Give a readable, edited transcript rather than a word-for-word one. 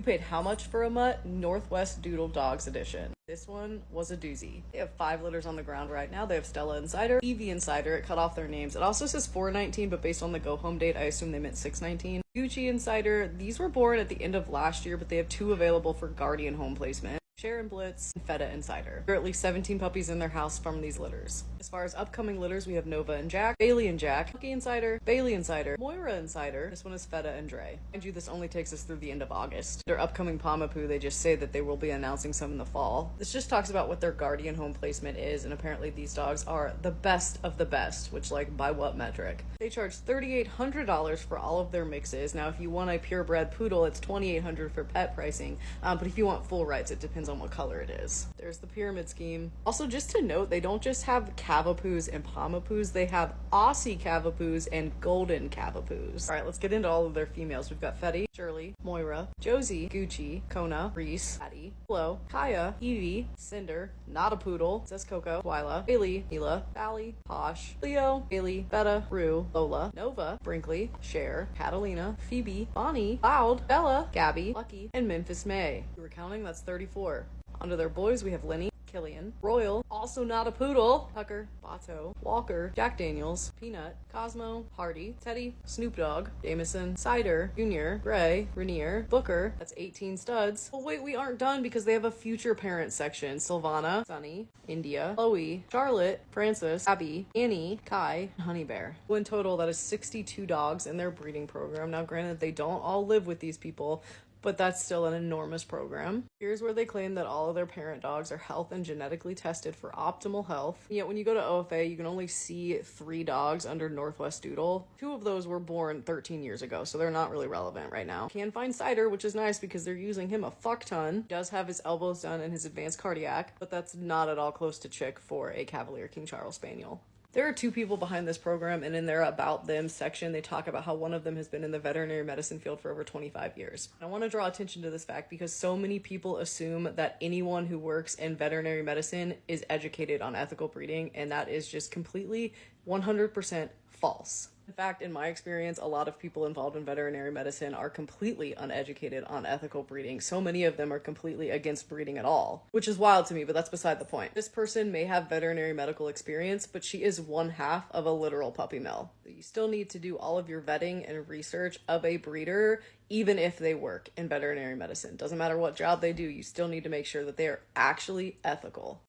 paid how much for a mutt? Northwest Doodle Dogs edition. This one was a doozy. They have 5 litters on the ground right now. They have Stella and Cider, Evie and Cider. It cut off their names. It also says 419, but based on the go home date, I assume they meant 619. Gucci and Cider, these were born at the end of last year, but they have 2 available for guardian home placement. Sharon Blitz, and Feta and Cider. There are at least 17 puppies in their house from these litters. As far as upcoming litters, we have Nova and Jack, Bailey and Jack, Lucky and Cider, Bailey and Cider, Moira and Cider. This one is Feta and Dre. Mind you, this only takes us through the end of August. Their upcoming Pomapoo, they just say that they will be announcing some in the fall. This just talks about what their guardian home placement is, and apparently these dogs are the best of the best, which, like, by what metric? They charge $3,800 for all of their mixes. Now, if you want a purebred poodle, it's $2,800 for pet pricing, but if you want full rights, it depends on what color it is. There's the pyramid scheme. Also, just to note, they don't just have Cavapoos and Pomapoos, they have Aussie Cavapoos and Golden Cavapoos. All right, let's get into all of their females. We've got Fetty, Shirley, Moira, Josie, Gucci, Kona, Reese, Patty, Flo, Kaya, Evie, Cinder, Not a Poodle, says Coco, Twyla, Bailey, Mila, Sally, Posh, Leo, Bailey, Betta, Rue, Lola, Nova, Brinkley, Cher, Catalina, Phoebe, Bonnie, Loud, Bella, Gabby, Lucky, and Memphis May. If we're counting, that's 34. Under their boys, we have Lenny, Killian, Royal, also Not a Poodle, Tucker, Bato, Walker, Jack Daniels, Peanut, Cosmo, Hardy, Teddy, Snoop Dogg, Jameson, Cider, Junior, Gray, Rainier, Booker. That's 18 studs. Oh wait, we aren't done because they have a future parent section. Sylvana, Sunny, India, Chloe, Charlotte, Francis, Abby, Annie, Kai, and Honey Bear. In total, that is 62 dogs in their breeding program. Now, granted, they don't all live with these people, but that's still an enormous program. Here's where they claim that all of their parent dogs are health and genetically tested for optimal health. Yet when you go to OFA, you can only see 3 dogs under Northwest Doodle. 2 of those were born 13 years ago, so they're not really relevant right now. Can find Cider, which is nice because they're using him a fuck ton. He does have his elbows done and his advanced cardiac, but that's not at all close to Chick for a Cavalier King Charles Spaniel. There are 2 people behind this program, and in their About Them section, they talk about how one of them has been in the veterinary medicine field for over 25 years. I want to draw attention to this fact because so many people assume that anyone who works in veterinary medicine is educated on ethical breeding, and that is just completely 100% false. In fact, in my experience, a lot of people involved in veterinary medicine are completely uneducated on ethical breeding. So many of them are completely against breeding at all, which is wild to me, but that's beside the point. This person may have veterinary medical experience, but she is 1/2 of a literal puppy mill. You still need to do all of your vetting and research of a breeder, even if they work in veterinary medicine. Doesn't matter what job they do, you still need to make sure that they are actually ethical.